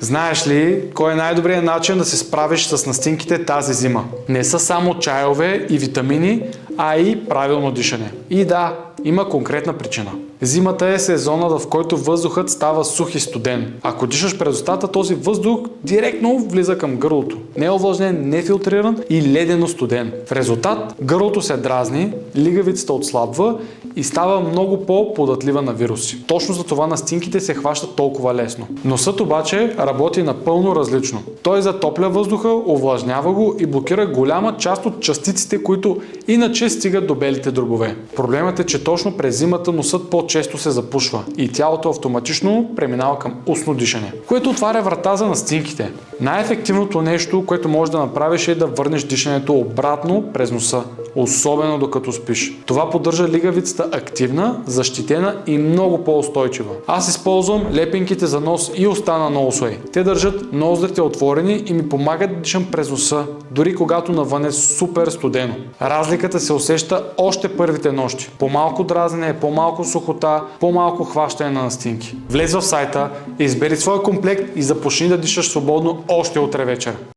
Знаеш ли кой е най-добрият начин да се справиш с настинките тази зима? Не са само чайове и витамини, а и правилно дишане. И да, има конкретна причина. Зимата е сезона, в който въздухът става сух и студен. Ако дишаш през устата, този въздух директно влиза към гърлото. Не е овлажнен, не е филтриран и ледено студен. В резултат гърлото се дразни, лигавицата отслабва и става много по-податлива на вируси. Точно за това настинките се хващат толкова лесно. Носът обаче работи напълно различно. Той затопля въздуха, овлажнява го и блокира голяма част от частиците, които иначе стигат до белите дробове. Проблемът е, че точно през зимата носът по-често се запушва и тялото автоматично преминава към устно дишане, което отваря врата за настинките. Най-ефективното нещо, което можеш да направиш, е да върнеш дишането обратно през носа, особено докато спиш. Това поддържа лигавицата активна, защитена и много по-устойчива. Аз използвам лепенките за нос и уста на NoseWay. Те държат ноздрите отворени и ми помагат да дишам през носа, дори когато навън е супер студено. Разликата се усеща още първите нощи. По-малко дразнене, по-малко сухота, по-малко хващане на настинки. Влез в сайта, избери своя комплект и започни да дишаш свободно още утре вечер.